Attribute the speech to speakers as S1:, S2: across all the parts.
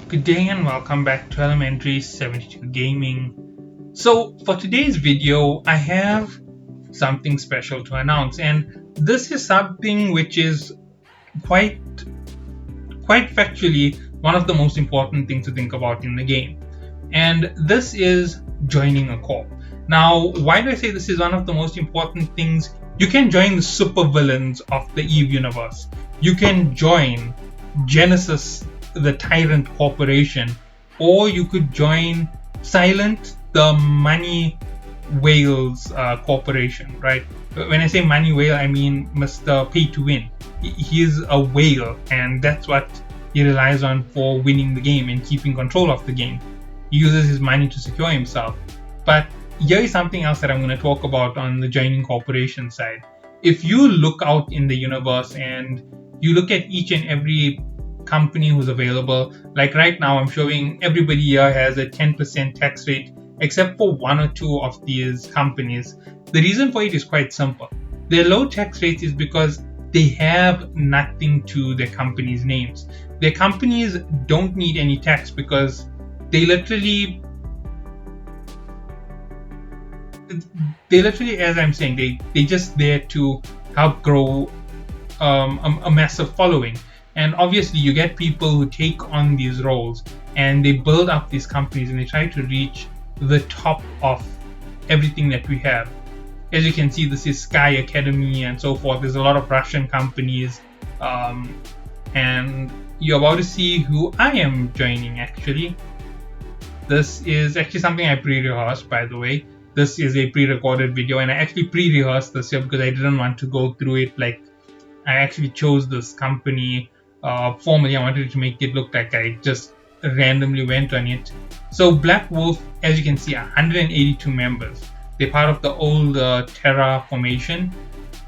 S1: Good day and welcome back to Elementary 72 Gaming. So for today's video, I have something special to announce, and this is something which is quite factually one of the most important things to think about in the game. And this is joining a corp. Now, why do I say this is one of the most important things? You can join the supervillains of the Eve universe. You can join Genesis, the Tyrant Corporation, or you could join Silent, the Money Whales Corporation, right? When I say Money Whale, I mean Mr. Pay to Win. He is a whale, and that's what he relies on for winning the game and keeping control of the game. He uses his money to secure himself. But here is something else that I'm going to talk about on the joining corporation side. If you look out in the universe and you look at each and every company who's available, like right now I'm showing everybody here has a 10% tax rate except for one or two of these companies. The reason for it is quite simple. Their low tax rate is because they have nothing to their company's names. Their companies don't need any tax because they literally, as I'm saying, they just there to help grow a massive following. And obviously you get people who take on these roles and they build up these companies and they try to reach the top of everything that we have. As you can see, this is Sky Academy and so forth. There's a lot of Russian companies, and you're about to see who I am joining actually. This is actually something I pre-rehearsed, by the way. This is a pre-recorded video, and I actually pre-rehearsed this here because I didn't want to go through it. Like, I actually chose this company formally. I wanted to make it look like I just randomly went on it. So Black Wolf, as you can see, 182 members. They're part of the old Terra formation.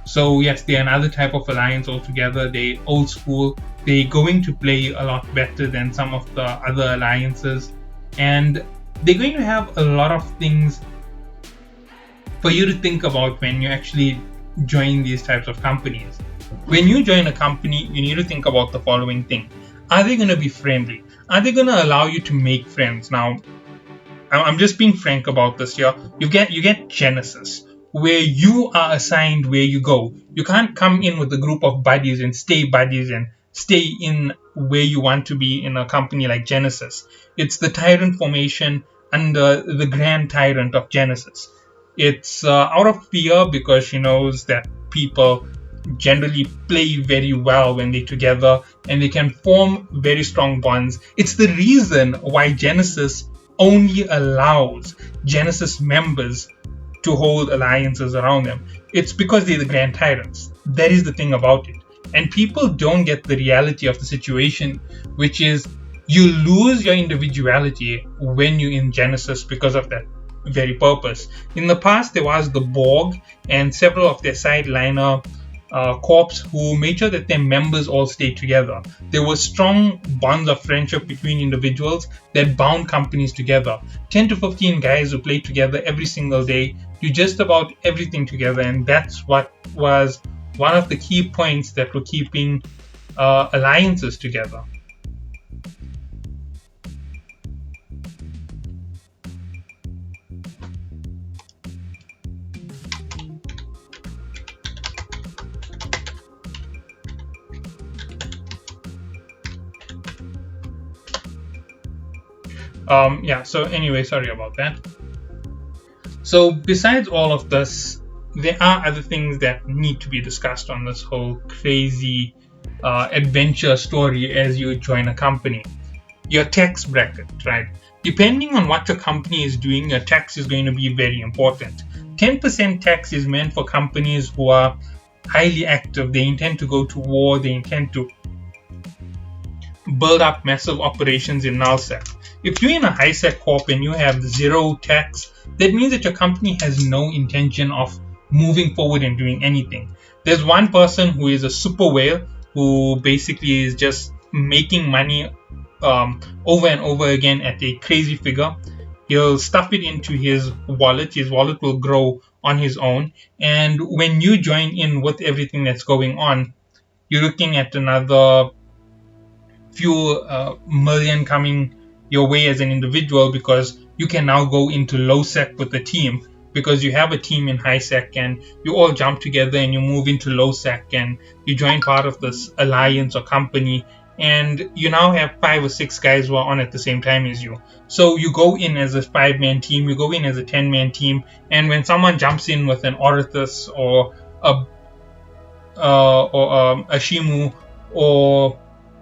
S1: So yes, they're another type of alliance altogether. They're old school. They're going to play a lot better than some of the other alliances. And they're going to have a lot of things for you to think about when you actually join these types of companies. When you join a company, you need to think about the following thing. Are they going to be friendly? Are they going to allow you to make friends? Now, I'm just being frank about this here. You get Genesis, where you are assigned where you go. You can't come in with a group of buddies and stay in where you want to be in a company like Genesis. It's the Tyrant formation under the Grand Tyrant of Genesis. It's out of fear because she knows that people generally play very well when they're together and they can form very strong bonds. It's the reason why Genesis only allows Genesis members to hold alliances around them. It's because they're the Grand Tyrants. That is the thing about it. And people don't get the reality of the situation, which is you lose your individuality when you're in Genesis because of that very purpose. In the past, there was the Borg and several of their sideliner corps who made sure that their members all stayed together. There were strong bonds of friendship between individuals that bound companies together. 10 to 15 guys who played together every single day, do just about everything together, and that's what was one of the key points that were keeping alliances together. So anyway, sorry about that. So besides all of this, there are other things that need to be discussed on this whole crazy adventure story as you join a company. Your tax bracket, right? Depending on what your company is doing, your tax is going to be very important. 10% tax is meant for companies who are highly active. They intend to go to war. They intend to build up massive operations in nullsec. If you're in a high-sec corp and you have zero tax, that means that your company has no intention of moving forward and doing anything. There's one person who is a super whale who basically is just making money over and over again at a crazy figure. He'll stuff it into his wallet. His wallet will grow on his own. And when you join in with everything that's going on, you're looking at another few million coming your way as an individual, because you can now go into low sec with the team, because you have a team in high sec and you all jump together and you move into low sec and you join part of this alliance or company, and you now have 5 or 6 guys who are on at the same time as you. So you go in as a 5-man team, you go in as a 10-man team, and when someone jumps in with an Orithus or a Shimu or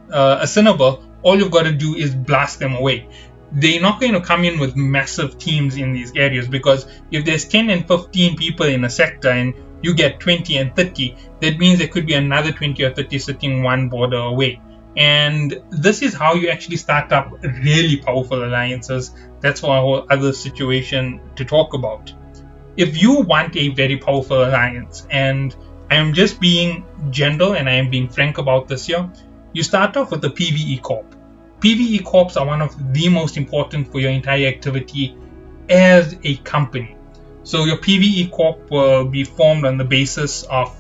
S1: a Cinnabar, all you've got to do is blast them away. They're not going to come in with massive teams in these areas, because if there's 10 and 15 people in a sector and you get 20 and 30, that means there could be another 20 or 30 sitting one border away. And this is how you actually start up really powerful alliances. That's for a whole other situation to talk about. If you want a very powerful alliance, and I am just being gentle and I am being frank about this here, you start off with the Pve Corp. Pve Corps are one of the most important for your entire activity as a company. So your Pve Corp will be formed on the basis of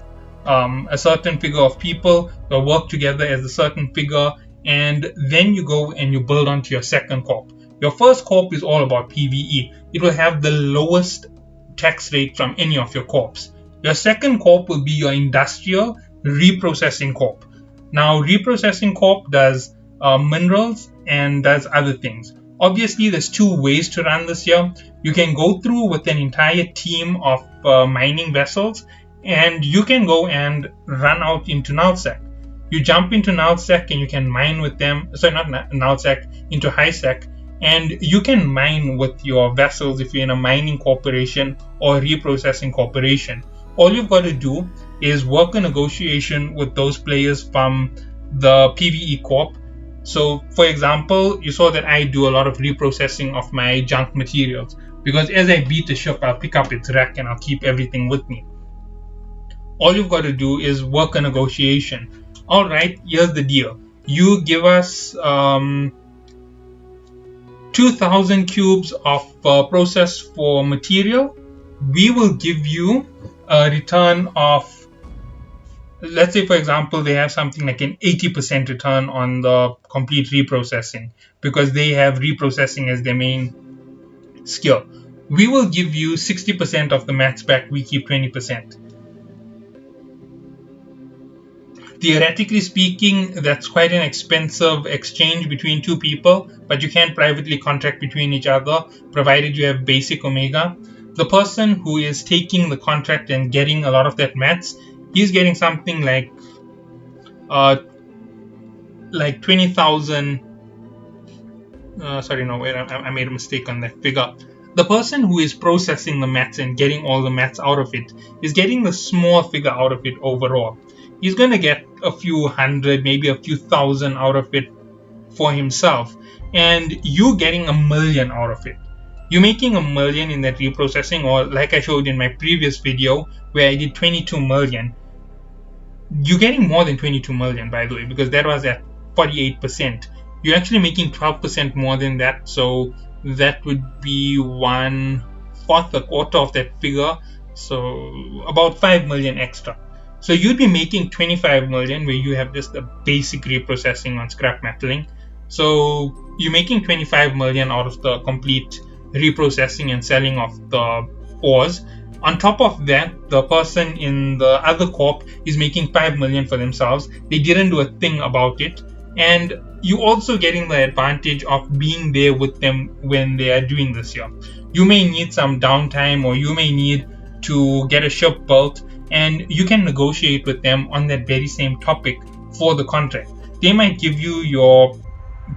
S1: a certain figure of people. They'll work together as a certain figure, and then you go and you build onto your second corp. Your first corp is all about PvE. It will have the lowest tax rate from any of your corps. Your second corp will be your industrial reprocessing corp. Now, reprocessing corp does minerals and does other things. Obviously, there's 2 ways to run this here. You can go through with an entire team of mining vessels, and you can go and run out into nullsec. You jump into nullsec and you can mine with them. Sorry, not nullsec, into highsec, and you can mine with your vessels if you're in a mining corporation or a reprocessing corporation. All you've got to do is work a negotiation with those players from the Pve Corp. So, for example, you saw that I do a lot of reprocessing of my junk materials, because as I beat the ship, I'll pick up its wreck and I'll keep everything with me. All you've got to do is work a negotiation. All right, here's the deal. You give us 2,000 cubes of process for material. We will give you a return of, let's say, for example, they have something like an 80% return on the complete reprocessing, because they have reprocessing as their main skill. We will give you 60% of the mats back. We keep 20%. Theoretically speaking, that's quite an expensive exchange between 2 people, but you can privately contract between each other, provided you have basic Omega. The person who is taking the contract and getting a lot of that mats, he's getting something like 20,000. I made a mistake on that figure. The person who is processing the mats and getting all the mats out of it is getting the small figure out of it overall. He's going to get a few hundred, maybe a few thousand out of it for himself, and you getting 1,000,000 out of it. You're making 1,000,000 in that reprocessing, or like I showed in my previous video where I did 22 million. You're getting more than 22 million, by the way, because that was at 48%. You're actually making 12% more than that, so that would be 1/4, a quarter of that figure, so about 5 million extra. So you'd be making 25 million, where you have just the basic reprocessing on scrap metaling. So you're making 25 million out of the complete reprocessing and selling of the ores. On top of that, the person in the other corp is making 5 million for themselves. They didn't do a thing about it. And you also getting the advantage of being there with them when they are doing this here. You may need some downtime, or you may need to get a ship built, and you can negotiate with them on that very same topic for the contract. They might give you your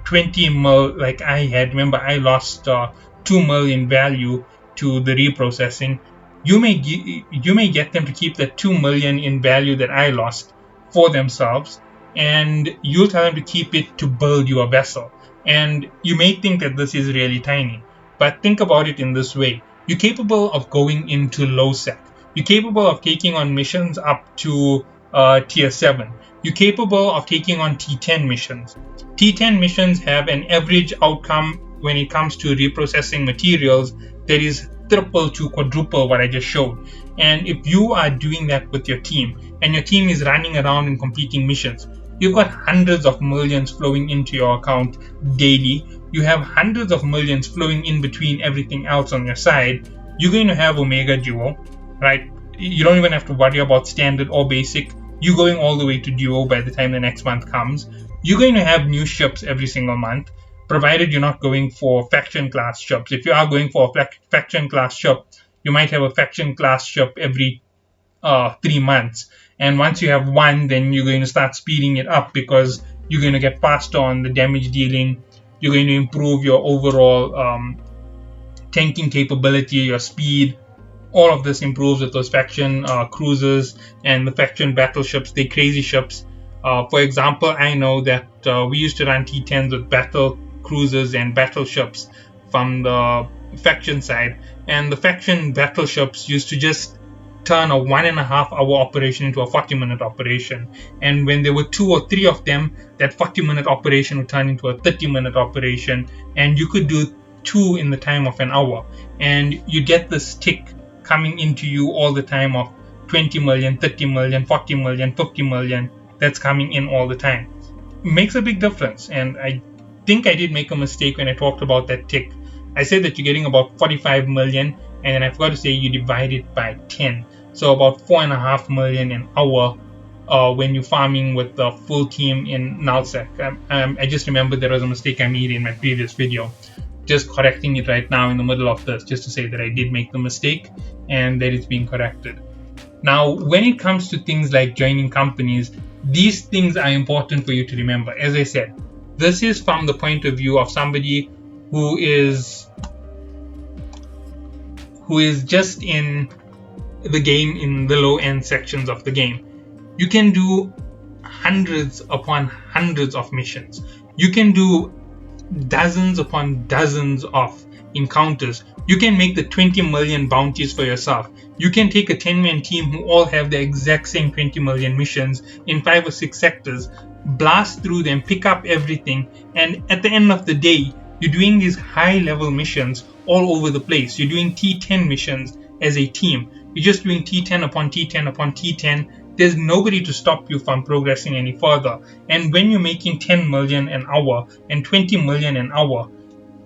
S1: 20 mil, like I had. Remember, I lost 2 mil in value to the reprocessing. You may get them to keep that 2 million in value that I lost for themselves, and you'll tell them to keep it to build your vessel. And you may think that this is really tiny, but think about it in this way. You're capable of going into low sec. You're capable of taking on missions up to tier 7. You're capable of taking on T10 missions. T10 missions have an average outcome when it comes to reprocessing materials that is triple to quadruple what I just showed. And if you are doing that with your team, and your team is running around and completing missions, you've got hundreds of millions flowing into your account daily. You have hundreds of millions flowing in between everything else on your side. You're going to have Omega Duo, right? You don't even have to worry about standard or basic. You're going all the way to Duo by the time the next month comes. You're going to have new ships every single month, provided you're not going for faction class ships. If you are going for a faction class ship, you might have a faction class ship every 3 months. And once you have one, then you're going to start speeding it up because you're going to get faster on the damage dealing. You're going to improve your overall tanking capability, your speed. All of this improves with those faction cruisers and the faction battleships. They're crazy ships. For example, I know that we used to run T10s with battle cruisers and battleships from the faction side, and the faction battleships used to just turn a 1.5 hour operation into a 40-minute operation. And when there were 2 or 3 of them, that 40-minute operation would turn into a 30-minute operation, and you could do 2 in the time of an hour. And you get this tick coming into you all the time of 20 million, 30 million, 40 million, 50 million that's coming in all the time. It makes a big difference. And I think I did make a mistake when I talked about that tick. I said that you're getting about 45 million, and then I forgot to say you divide it by 10. So about 4.5 million an hour when you're farming with the full team in Nullsec. I just remembered there was a mistake I made in my previous video. Just correcting it right now in the middle of this, just to say that I did make the mistake and that it's being corrected. Now, when it comes to things like joining companies, these things are important for you to remember. As I said, this is from the point of view of somebody who is just in the game, in the low end sections of the game. You can do hundreds upon hundreds of missions. You can do dozens upon dozens of encounters. You can make the 20 million bounties for yourself. You can take a 10-man team who all have the exact same 20 million missions in 5 or 6 sectors, blast through them, pick up everything, and at the end of the day, you're doing these high level missions all over the place. You're doing T10 missions as a team. You're just doing T10 upon T10 upon T10. There's nobody to stop you from progressing any further. And when you're making 10 million an hour and 20 million an hour,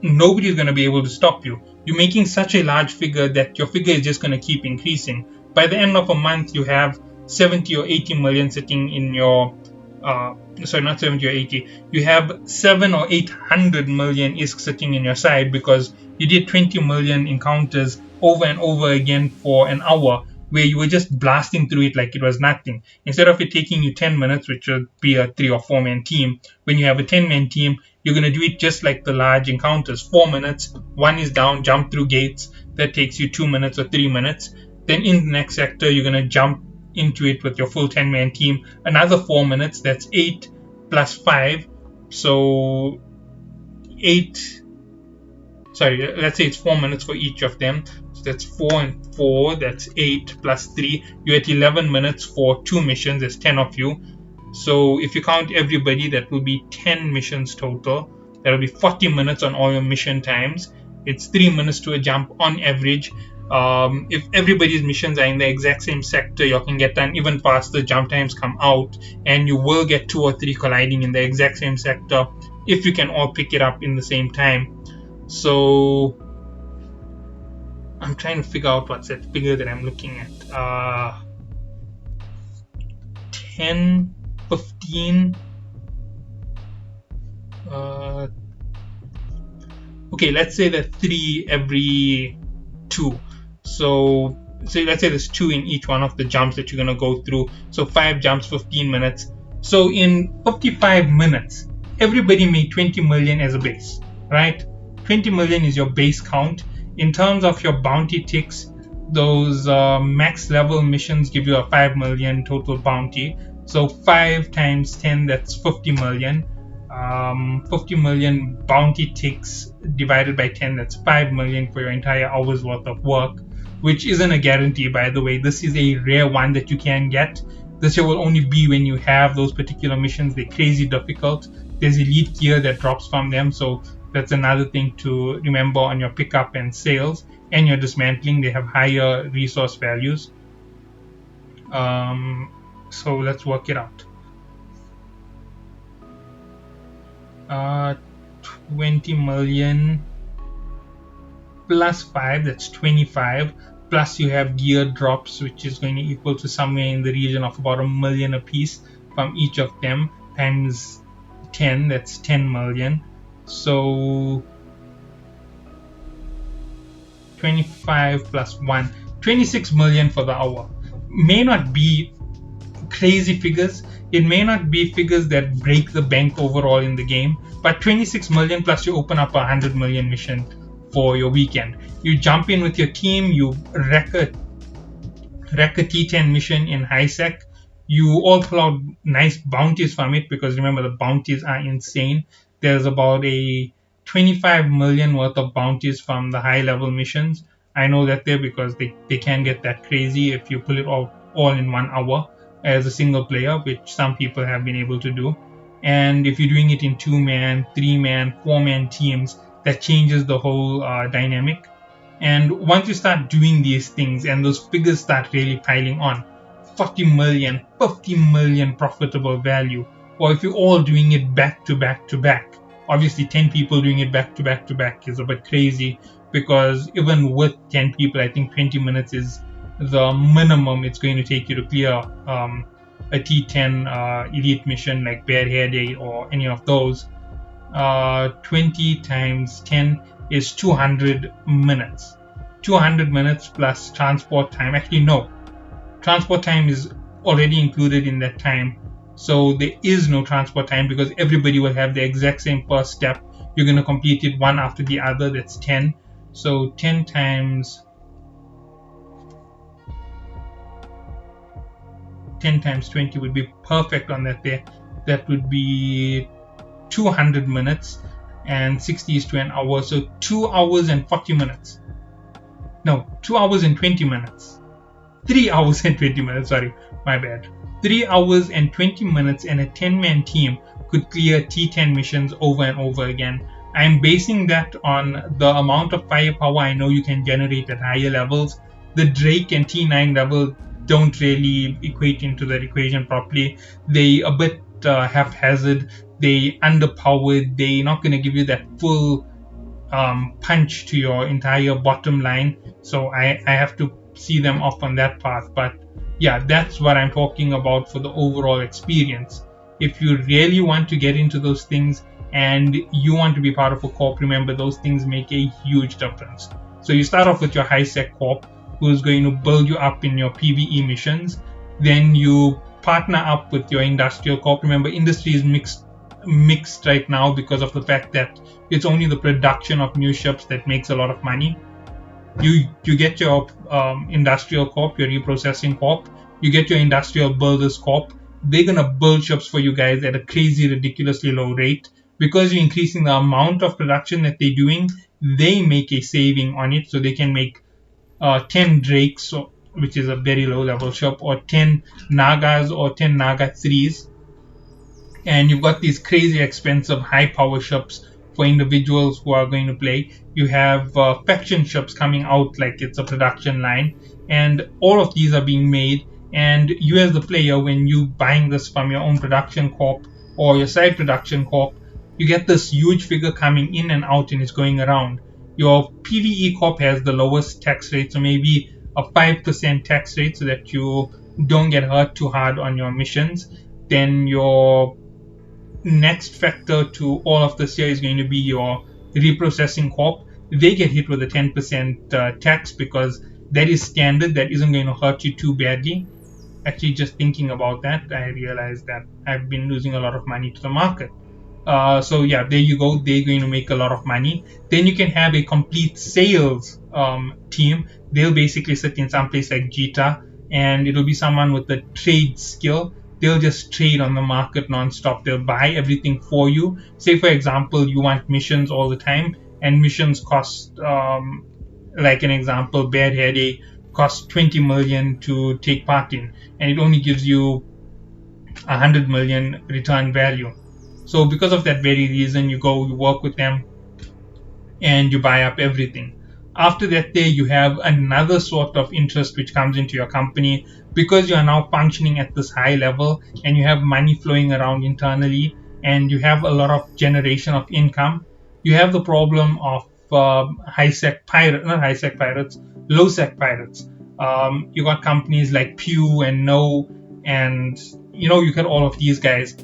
S1: nobody's going to be able to stop you. You're making such a large figure that your figure is just going to keep increasing. By the end of a month, you have 70 or 80 million sitting in your sorry, not 70 or 80. You have 7 or 800 million ISK sitting in your side because you did 20 million encounters over and over again for an hour, where you were just blasting through it like it was nothing. Instead of it taking you 10 minutes, which would be a 3 or 4 man team, when you have a 10-man team, you're going to do it just like the large encounters. 4 minutes, one is down, jump through gates. That takes you 2 minutes or 3 minutes. Then in the next sector, you're going to jump into it with your full 10-man team. Another 4 minutes, that's 8 plus 5. So 8, sorry, let's say it's 4 minutes for each of them. So that's 4 and 4, that's 8 plus 3. You're at 11 minutes for 2 missions, there's 10 of you. So if you count everybody, that will be 10 missions total. That will be 40 minutes on all your mission times. It's 3 minutes to a jump on average. If everybody's missions are in the exact same sector, you can get done even faster. Jump times come out, and you will get 2 or 3 colliding in the exact same sector if you can all pick it up in the same time. So I'm trying to figure out what's that figure that I'm looking at. 10, 15. Okay, let's say that 3 every 2. So let's say there's 2 in each one of the jumps that you're going to go through. So 5 jumps, 15 minutes. So in 55 minutes, everybody made 20 million as a base, right? 20 million is your base count. In terms of your bounty ticks, those max level missions give you a 5 million total bounty. So 5 times 10, that's 50 million. 50 million bounty ticks divided by 10, that's 5 million for your entire hour's worth of work, which isn't a guarantee, by the way. This is a rare one that you can get. This will only be when you have those particular missions. They're crazy difficult. There's elite gear that drops from them, so that's another thing to remember on your pickup and sales and your dismantling. They have higher resource values. So let's work it out. 20 million plus 5, that's 25, plus you have gear drops, which is going to equal to somewhere in the region of about a million apiece from each of them, times 10, that's 10 million. So 25 plus 1, 26 million for the hour. May not be crazy figures, it may not be figures that break the bank overall in the game, but 26 million plus you open up a 100 million mission for your weekend. You jump in with your team, you wreck a T10 mission in high sec. You all pull out nice bounties from it, because remember, the bounties are insane. There's about a 25 million worth of bounties from the high level missions. I know that there because they can get that crazy if you pull it all in 1 hour as a single player, which some people have been able to do. And if you're doing it in 2-man, 3-man, 4-man teams, that changes the whole dynamic. And once you start doing these things and those figures start really piling on, 40 million, 50 million profitable value, or if you're all doing it back to back to back, obviously 10 people doing it back to back to back is a bit crazy, because even with 10 people, I think 20 minutes is the minimum it's going to take you to clear a T10 elite mission like Bear Hair Day or any of those. 20 times 10 is 200 minutes. 200 minutes plus transport time. Actually, no. Transport time is already included in that time. So there is no transport time, because everybody will have the exact same first step. You're going to complete it one after the other. That's 10. So 10 times 20 would be perfect on that day. That would be 200 minutes, and 60 is to an hour, so 2 hours and 40 minutes. No, 2 hours and 20 minutes. 3 hours and 20 minutes, sorry, my bad. 3 hours and 20 minutes, and a 10-man team could clear T10 missions over and over again. I'm basing that on the amount of firepower I know you can generate at higher levels. The Drake and T9 level don't really equate into that equation properly. They a bit haphazard, they underpowered, they're not going to give you that full punch to your entire bottom line. So I have to see them off on that path. But yeah, that's what I'm talking about for the overall experience. If you really want to get into those things and you want to be part of a corp, remember, those things make a huge difference. So you start off with your high sec corp, who's going to build you up in your PvE missions. Then you partner up with your industrial corp. Remember, industry is mixed right now because of the fact that it's only the production of new ships that makes a lot of money. You get your industrial corp, your reprocessing corp, you get your industrial builders corp. They're gonna build ships for you guys at a crazy, ridiculously low rate. Because you're increasing the amount of production that they're doing, they make a saving on it, so they can make 10 Drakes, which is a very low level ship, or 10 Nagas, or 10 Naga 3s. And you've got these crazy expensive high power ships for individuals who are going to play. You have faction ships coming out like it's a production line, and all of these are being made. And you, as the player, when you buying this from your own production corp or your side production corp, you get this huge figure coming in and out, and it's going around. Your PVE corp has the lowest tax rate, so maybe a 5% tax rate, so that you don't get hurt too hard on your missions. Then your next factor to all of this here is going to be your reprocessing corp. They get hit with a 10% tax, because that is standard. That isn't going to hurt you too badly. Actually, just thinking about that, I realized that I've been losing a lot of money to the market. So yeah, there you go. They're going to make a lot of money. Then you can have a complete sales team. They'll basically sit in some place like Jita, and it'll be someone with the trade skill. They'll just trade on the market non-stop. They'll buy everything for you. Say, for example, you want missions all the time, and missions cost, like an example, Bear Hair Day costs 20 million to take part in, and it only gives you 100 million return value. So because of that very reason, you go, you work with them, and you buy up everything. After that day, you have another sort of interest which comes into your company, because you are now functioning at this high level and you have money flowing around internally. and you have a lot of generation of income, you have the problem of low sec pirates. You got companies like Pve and No, and you got all of these guys.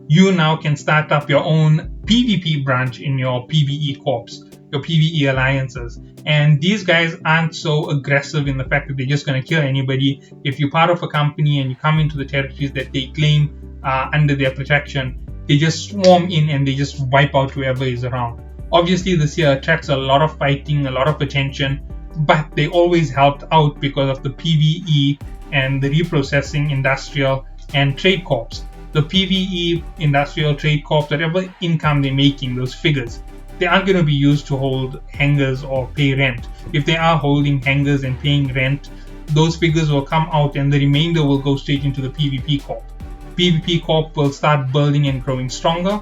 S1: You now can start up your own PvP branch in your Pve Corps, your PvE alliances. And these guys aren't so aggressive in the fact that they're just going to kill anybody. If you're part of a company and you come into the territories that they claim under their protection, they just swarm in and they just wipe out whoever is around. Obviously, this year attracts a lot of fighting, a lot of attention, but they always helped out because of the PvE and the reprocessing industrial and trade corps. The PvE industrial trade corps, whatever income they're making, those figures, they aren't going to be used to hold hangars or pay rent. If they are holding hangars and paying rent, those figures will come out and the remainder will go straight into the PvP Corp. PvP Corp will start building and growing stronger.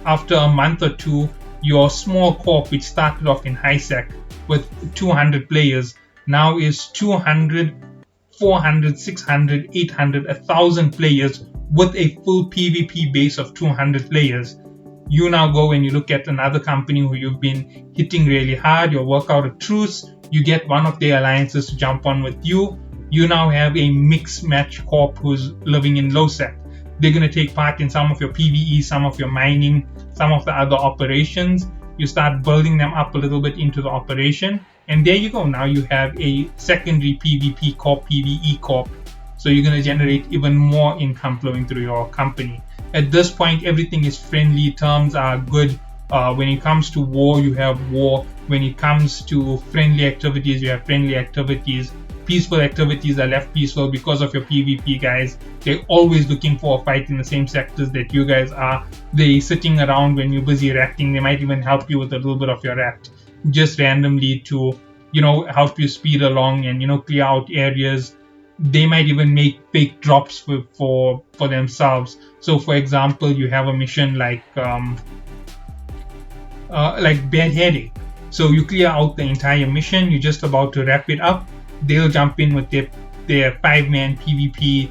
S1: After a month or two, your small corp, which started off in high sec with 200 players, now is 200, 400, 600, 800, 1,000 players with a full PvP base of 200 players. You now go and you look at another company who you've been hitting really hard, you'll work out a truce, you get one of their alliances to jump on with you. You now have a mixed match corp who's living in low sec. They're going to take part in some of your PvE, some of your mining, some of the other operations. You start building them up a little bit into the operation, and there you go. Now you have a secondary PvP Corp, PvE Corp. So you're going to generate even more income flowing through your company. At this point, everything is friendly. Terms are good. When it comes to war, you have war. When it comes to friendly activities, you have friendly activities. Peaceful activities are left peaceful because of your PvP guys. They're always looking for a fight in the same sectors that you guys are. They're sitting around when you're busy ratting. They might even help you with a little bit of your rat, just randomly to, help you speed along and, clear out areas. They might even make fake drops for themselves. So, for example, you have a mission like Bad Headache. So you clear out the entire mission. You're just about to wrap it up. They'll jump in with their 5-man PvP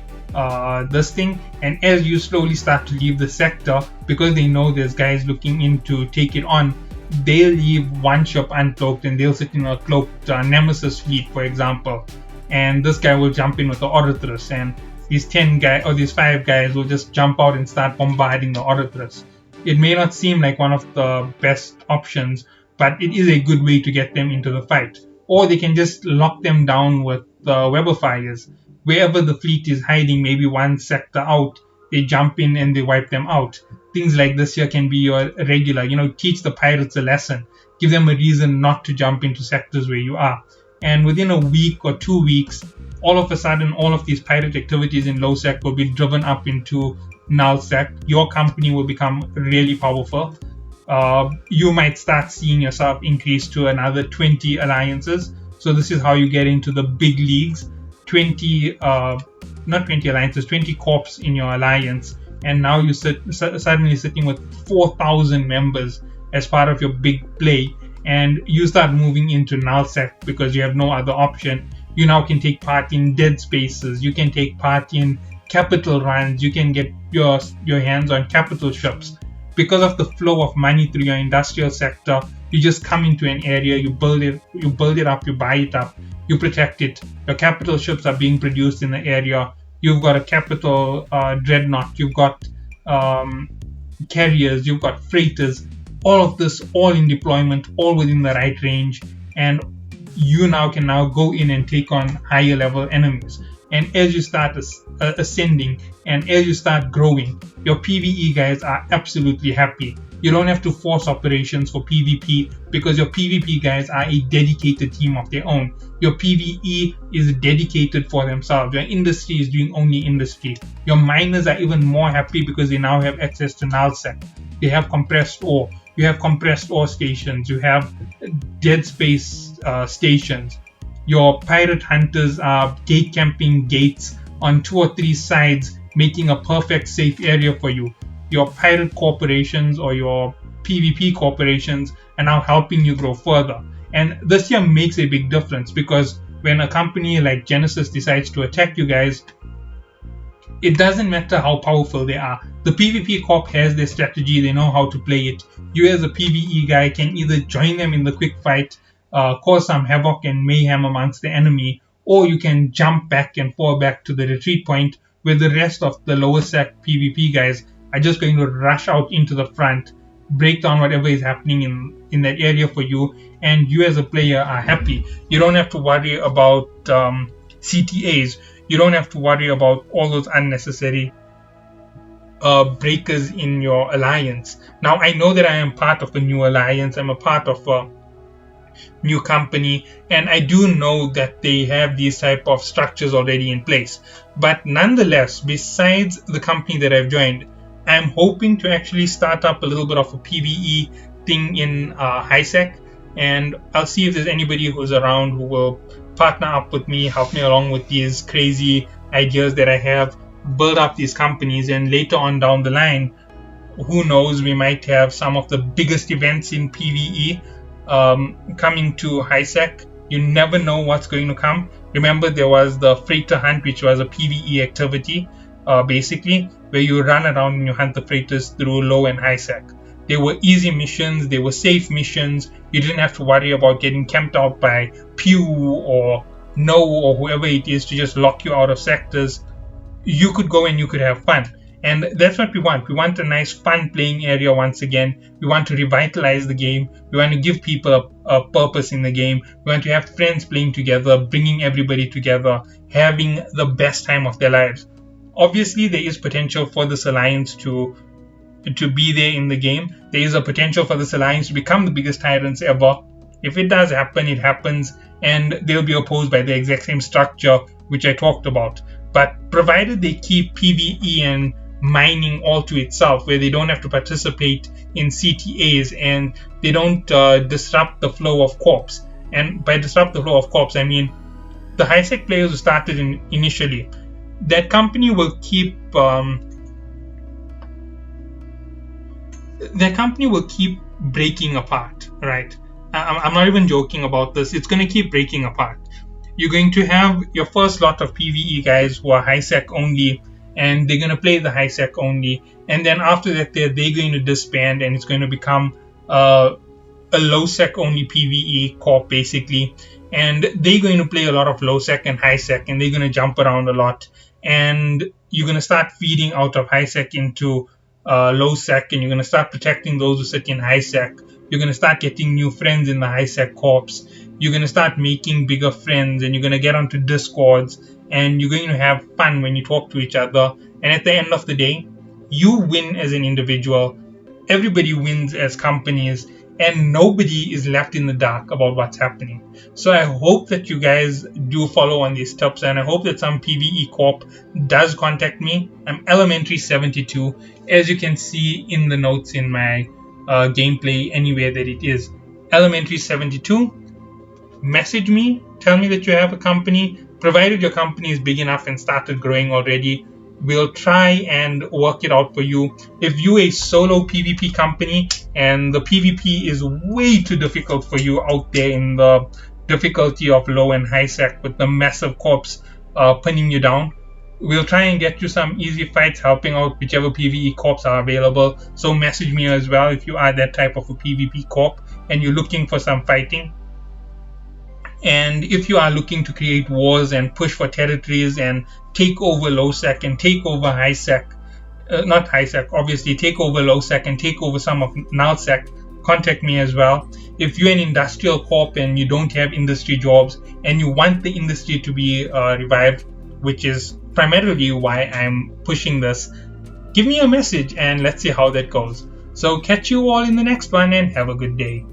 S1: this thing, and as you slowly start to leave the sector, because they know there's guys looking in to take it on, they'll leave one ship uncloaked and they'll sit in a cloaked Nemesis fleet, for example. And this guy will jump in with the Oratress, and these 5 guys will just jump out and start bombarding the Oratress. It may not seem like one of the best options, but it is a good way to get them into the fight. Or they can just lock them down with Weber fires. Wherever the fleet is hiding, maybe one sector out, they jump in and they wipe them out. Things like this here can be your regular, teach the pirates a lesson. Give them a reason not to jump into sectors where you are. And within a week or 2 weeks, all of a sudden, all of these pirate activities in low sec will be driven up into null sec. Your company will become really powerful. You might start seeing yourself increase to another 20 alliances. So this is how you get into the big leagues. 20 corps in your alliance. And now you're suddenly sitting with 4,000 members as part of your big play. And you start moving into nullsec because you have no other option. You now can take part in dead spaces. You can take part in capital runs. You can get your hands on capital ships. Because of the flow of money through your industrial sector, you just come into an area, you build it up, you buy it up, you protect it. Your capital ships are being produced in the area. You've got a capital dreadnought. You've got carriers. You've got freighters. All of this, all in deployment, all within the right range, and you can go in and take on higher level enemies. And as you start ascending and as you start growing, your PvE guys are absolutely happy. You don't have to force operations for PvP because your PvP guys are a dedicated team of their own. Your PvE is dedicated for themselves. Your industry is doing only industry. Your miners are even more happy because they now have access to nullsec. They have compressed ore. You have compressed ore stations. You have dead space stations. Your pirate hunters are gate camping gates on 2 or 3 sides, making a perfect safe area for you. Your pirate corporations or your PvP corporations are now helping you grow further. And this here makes a big difference because when a company like Genesis decides to attack you guys, It doesn't matter how powerful they are. The PvP Corp has their strategy, they know how to play it. You as a PvE guy can either join them in the quick fight, cause some havoc and mayhem amongst the enemy, or you can jump back and fall back to the retreat point where the rest of the lower sec PvP guys are just going to rush out into the front, break down whatever is happening in that area for you, and you as a player are happy. You don't have to worry about CTAs. You don't have to worry about all those unnecessary breakers in your alliance. Now, I know that I am part of a new alliance. I'm a part of a new company, and I do know that they have these type of structures already in place. But nonetheless, besides the company that I've joined, I'm hoping to actually start up a little bit of a PvE thing in HiSec, and I'll see if there's anybody who's around who will partner up with me, help me along with these crazy ideas that I have, build up these companies, and later on down the line, who knows, we might have some of the biggest events in PvE coming to HiSec. You never know what's going to come. Remember, there was the freighter hunt, which was a PvE activity, basically, where you run around and you hunt the freighters through low and HiSec. They were easy missions, they were safe missions. You didn't have to worry about getting camped out by Pew or No or whoever it is to just lock you out of sectors. You could go and you could have fun. And that's what we want. We want a nice fun playing area once again. We want to revitalize the game. We want to give people a purpose in the game. We want to have friends playing together, bringing everybody together, having the best time of their lives. Obviously, there is potential for this alliance to be there in the game. There is a potential for this alliance to become the biggest tyrants ever. If it does happen, it happens, and they'll be opposed by the exact same structure which I talked about. But provided they keep PvE and mining all to itself, where they don't have to participate in CTAs and they don't disrupt the flow of corps. And by disrupt the flow of corps, I mean the HiSec players who started initially. That company will keep breaking apart, right? I'm not even joking about this. It's going to keep breaking apart. You're going to have your first lot of PvE guys who are HiSec only, and they're going to play the HiSec only. And then after that, they're going to disband, and it's going to become a low-sec only PvE corp, basically. And they're going to play a lot of low-sec and HiSec, and they're going to jump around a lot. And you're going to start feeding out of HiSec into low-sec, and you're going to start protecting those who sit in HiSec. You're going to start getting new friends in the HiSec corps. You're going to start making bigger friends, and you're going to get onto Discords, and you're going to have fun when you talk to each other. And at the end of the day, you win as an individual, everybody wins as companies, and nobody is left in the dark about what's happening. So I hope that you guys do follow on these tips, and I hope that some PvE Corp does contact me. I'm Elementary72, as you can see in the notes in my gameplay, anywhere that it is. Elementary72, message me, tell me that you have a company. Provided your company is big enough and started growing already, we'll try and work it out for you. If you're a solo PvP company and the PvP is way too difficult for you out there in the difficulty of low and HiSec with the massive corps pinning you down, we'll try and get you some easy fights helping out whichever PvE corps are available. So message me as well if you are that type of a PvP corp and you're looking for some fighting. And if you are looking to create wars and push for territories and take over low-sec and take over high-sec, not high-sec, obviously, take over low-sec and take over some of null-sec, contact me as well. If you're an industrial corp and you don't have industry jobs and you want the industry to be revived, which is primarily why I'm pushing this, give me a message and let's see how that goes. So catch you all in the next one and have a good day.